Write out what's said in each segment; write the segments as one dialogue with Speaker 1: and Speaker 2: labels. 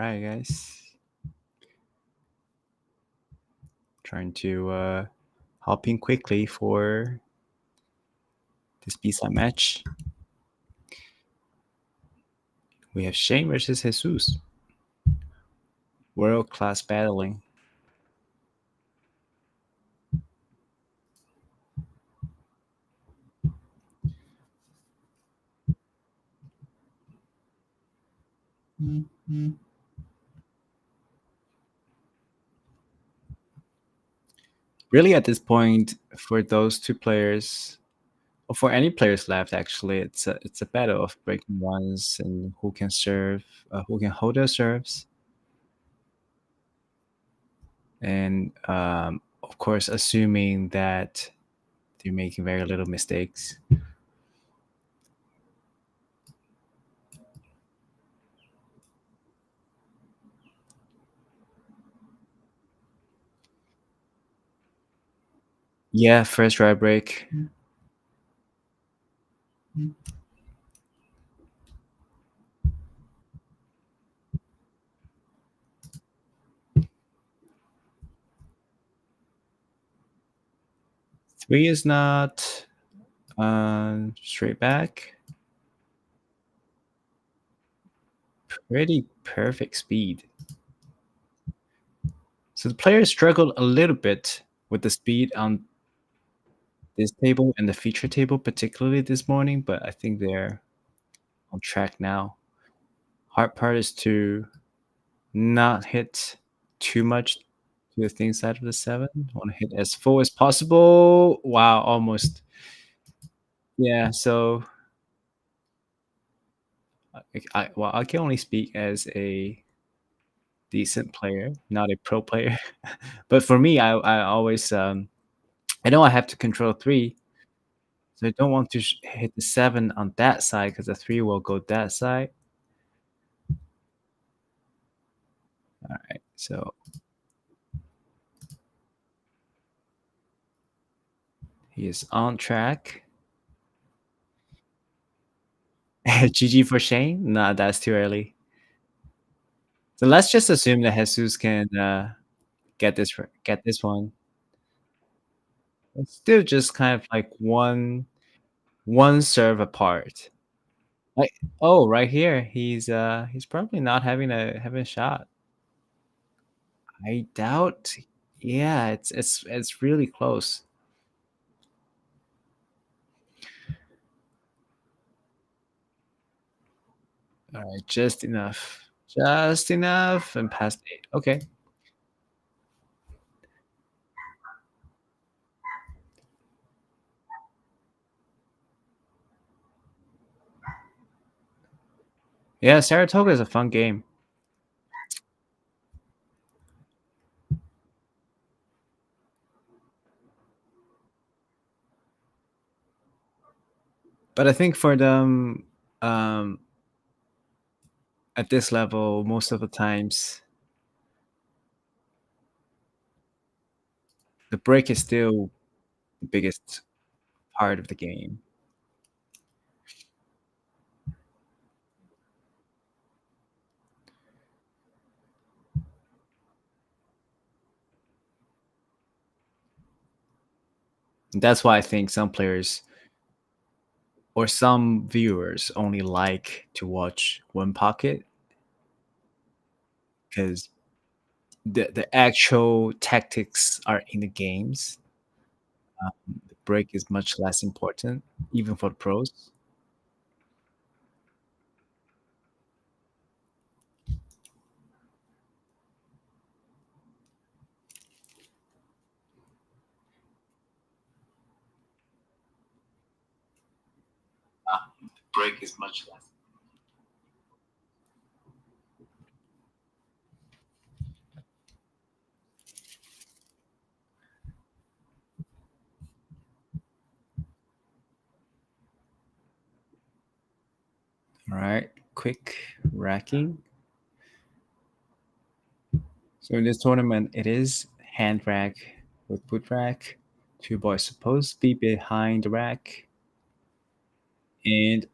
Speaker 1: right, guys. Trying to hop in quickly for this B-side match. We have Shane versus Jesus. World class battling. Really, at this point, for those two players, or for any players left, actually, it's a battle of breaking runs and who can serve, who can hold their serves, and of course, assuming that they're making very little mistakes. Yeah, first dry break. Three is not straight back. Pretty perfect speed. So the players struggled a little bit with the speed on this table and the feature table, particularly this morning, but I think they're on track now. Hard part is to not hit too much to the thin side of the 7. Want to hit as full as possible. Wow, almost. Yeah, so well, I can only speak as a decent player, not a pro player. But for me, I always I know I have to control 3, so I don't want to hit the 7 on that side because the 3 will go that side. Alright, so he is on track. GG for Shane? Nah, that's too early. So let's just assume that Jesus can, get this one. It's still just kind of like one serve apart. Like, oh, right here, he's probably not having a shot. I doubt. Yeah, it's really close. All right, just enough. Just enough and past 8. Okay. Yeah, Saratoga is a fun game. But I think for them, um, at this level, most of the times, the break is still the biggest part of the game. And that's why I think some players or some viewers only like to watch one pocket because the actual tactics are in the games. The break is much less important, even for the pros. Break is much less. All right, quick racking. So in this tournament, it is hand rack with boot rack. Two boys supposed to be behind the rack, and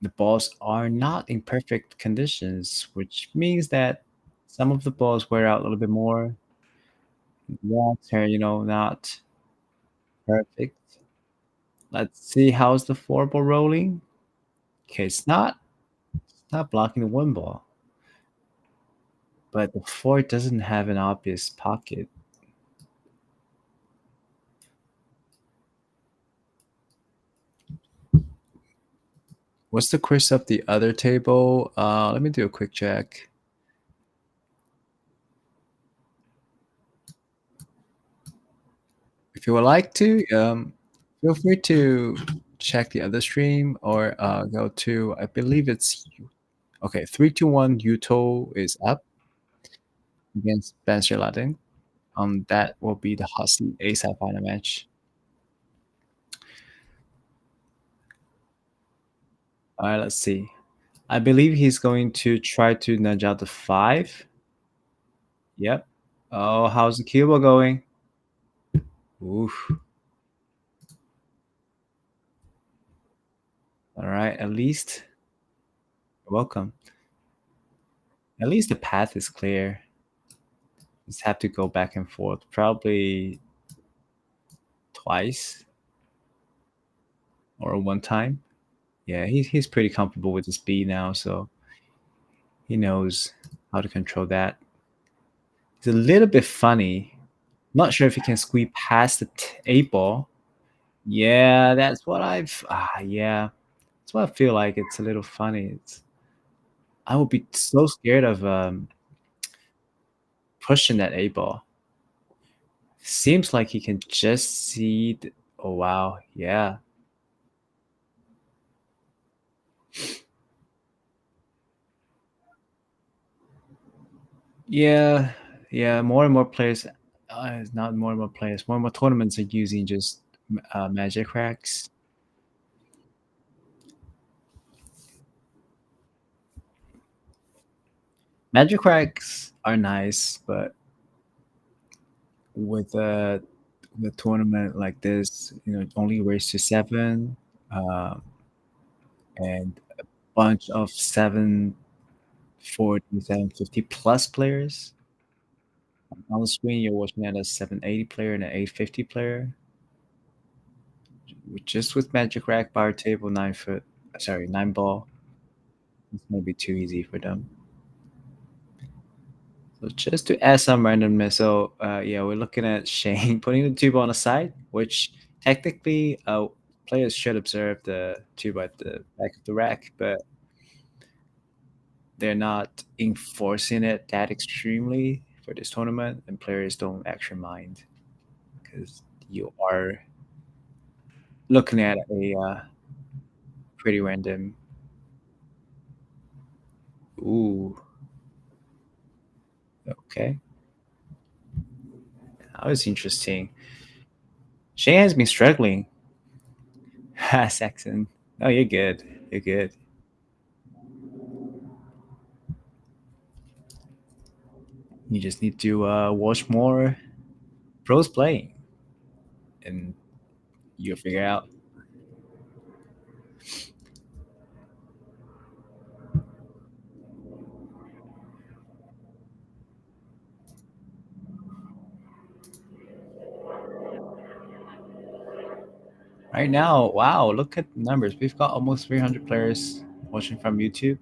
Speaker 1: The balls are not in perfect conditions, which means that some of the balls wear out a little bit more. Walks are, not perfect. Let's see how's the four ball rolling. Okay, it's not blocking the one ball, but the four doesn't have an obvious pocket. What's the course of the other table? Let me do a quick check. If you would like to, feel free to check the other stream or go to, I believe it's okay. 3-2-1 Yuto is up against Spencer Latin. That will be the hot seat ASAP final match. All right, let's see. I believe he's going to try to nudge out the five. Yep. Oh, how's the Cuba going? Oof. All right, at least welcome. At least the path is clear. Just have to go back and forth, probably twice or one time. Yeah, he's pretty comfortable with the speed now, so he knows how to control that. It's a little bit funny. Not sure if he can squeeze past the eight ball. Yeah, that's what yeah. That's what I feel like. It's a little funny. I would be so scared of pushing that eight ball. Seems like he can just see. Oh wow, yeah, yeah, yeah. More and more players, not more and more players. More and more tournaments are using just magic racks. Magic racks are nice, but with a tournament like this, only race to seven, uh, and bunch of 740, 750 plus players. On the screen, you're watching at a 780 player and an 850 player. Just with Magic Rack, Bar Table, 9 foot, sorry, 9 ball, it's gonna be too easy for them. So just to add some randomness, so yeah, we're looking at Shane putting the tube on the side, which technically players should observe the tube at the back of the rack, but they're not enforcing it that extremely for this tournament, and players don't actually mind because you are looking at a pretty random. Ooh, okay, that was interesting. Shane has been struggling. Saxon. Oh, you're good. You're good. You just need to watch more pros playing, and you'll figure out. Right now, wow, look at the numbers. We've got almost 300 players watching from YouTube.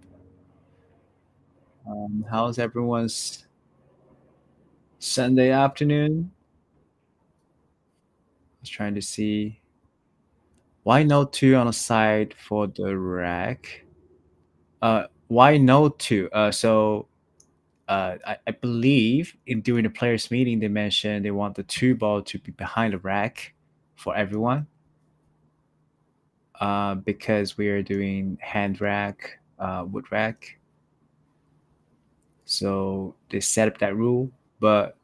Speaker 1: How's everyone's Sunday afternoon? I was trying to see why no two on the side for the rack. Why no two? I believe during the players' meeting they mentioned they want the two ball to be behind the rack for everyone. Because we are doing hand rack, wood rack. So they set up that rule. But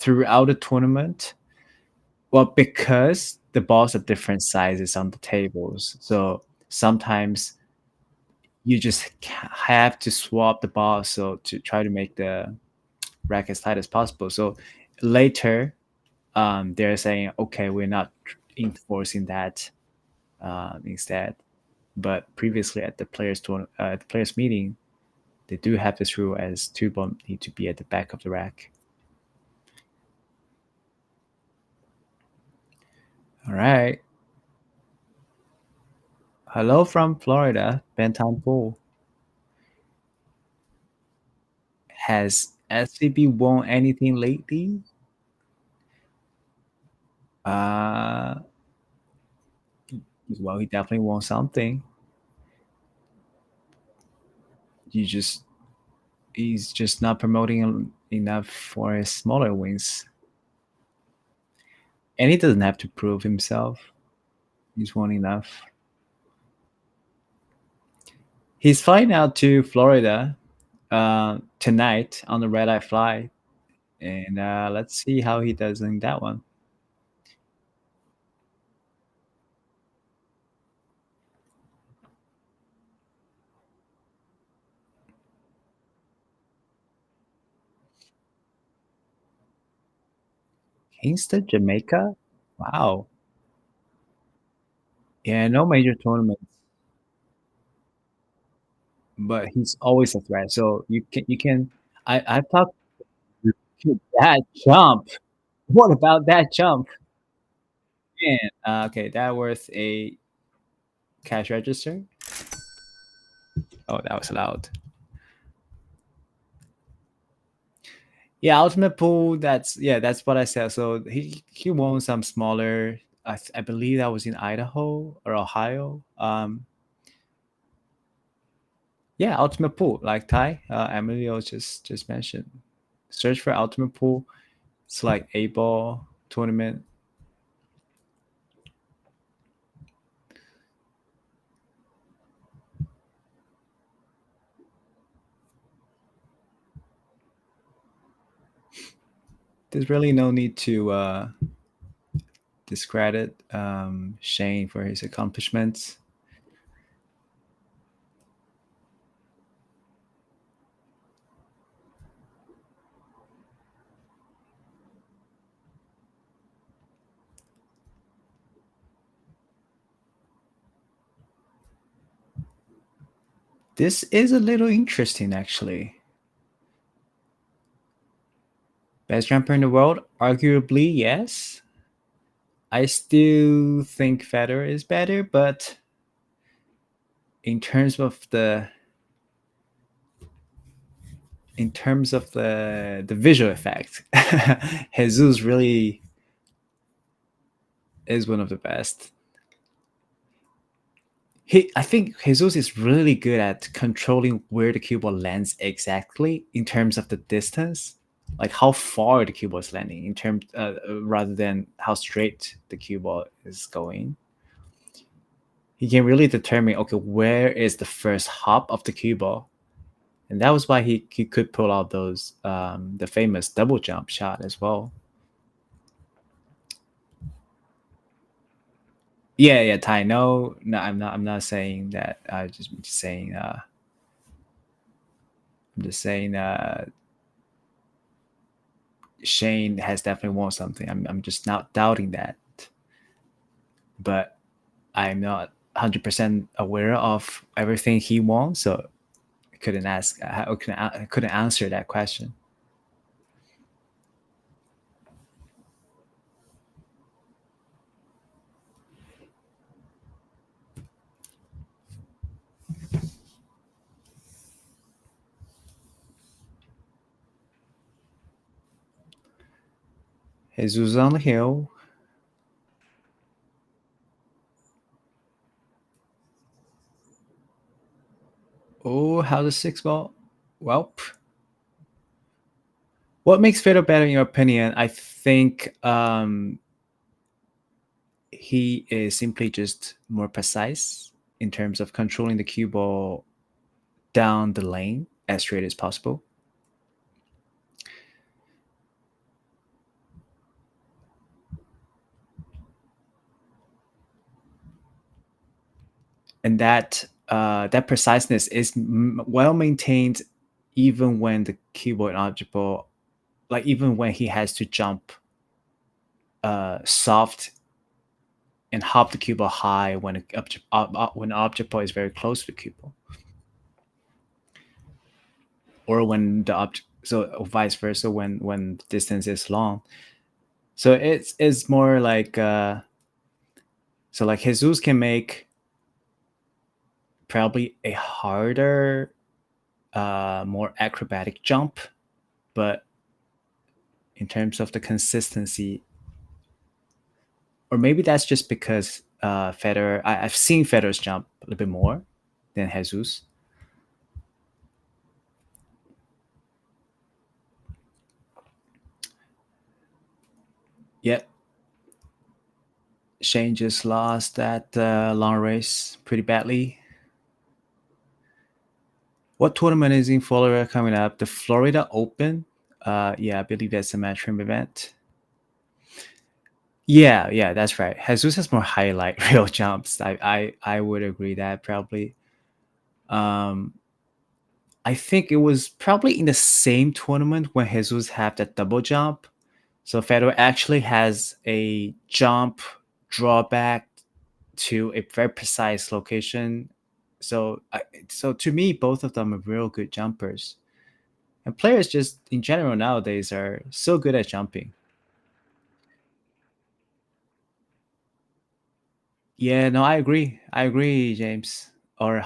Speaker 1: throughout the tournament, well, because the balls are different sizes on the tables, so sometimes you just have to swap the ball so to try to make the rack as tight as possible. So later, they're saying, okay, we're not enforcing that instead. But previously at at the players meeting, they do have this rule as two ball need to be at the back of the rack. All right. Hello from Florida, Benton Pool. Has SCB won anything lately? Uh, well, he definitely won something. You just he's just not promoting enough for his smaller wins, and he doesn't have to prove himself. He's won enough. He's flying out to Florida tonight on the red eye flight, and let's see how he does in that one. Kingston, Jamaica. Wow. Yeah, no major tournaments, but he's always a threat. So you can. I thought that jump. What about that jump? Man, okay, that was a cash register. Oh, that was loud. Yeah, Ultimate Pool. That's what I said. So he won some smaller. I believe that was in Idaho or Ohio. Yeah, Ultimate Pool, like Ty, Emilio just mentioned. Search for Ultimate Pool. It's like a ball tournament. There's really no need to discredit Shane for his accomplishments. This is a little interesting, actually. Best jumper in the world? Arguably, yes. I still think Federer is better, but in terms of the visual effect, Jesus really is one of the best. I think Jesus is really good at controlling where the cue ball lands exactly in terms of the distance, like how far the cue ball is landing in terms rather than how straight the cue ball is going. He can really determine, okay, where is the first hop of the cue ball, and that was why he could pull out those the famous double jump shot as well. Yeah, yeah, Ty. No, no, I'm not saying that. Just saying. I'm just saying. Shane has definitely won something. I'm just not doubting that, but I'm not 100% aware of everything he won, so I couldn't ask. I couldn't answer that question. Jesus on the hill. Oh, how the six ball? Well, what makes Fedor better in your opinion? I think he is simply just more precise in terms of controlling the cue ball down the lane as straight as possible. And that preciseness is well maintained even when the keyboard eligible, like even when he has to jump soft and hop the cue ball high when when an object ball is very close to the cue ball, or when the object, so vice versa when distance is long. So it's more like so like Jesus can make probably a harder, more acrobatic jump, but in terms of the consistency, or maybe that's just because Federer. I've seen Federer's jump a little bit more than Jesus. Yet Shane just lost that long race pretty badly. What tournament is in Florida coming up? The Florida Open. Yeah, I believe that's a matchroom event. Yeah, yeah, that's right. Jesus has more highlight real jumps. I would agree that probably. Um, I think it was probably in the same tournament when Jesus had that double jump. So Federer actually has a jump drawback to a very precise location. So, so to me, both of them are real good jumpers. And players just in general nowadays are so good at jumping. Yeah, no, I agree. I agree, James. Or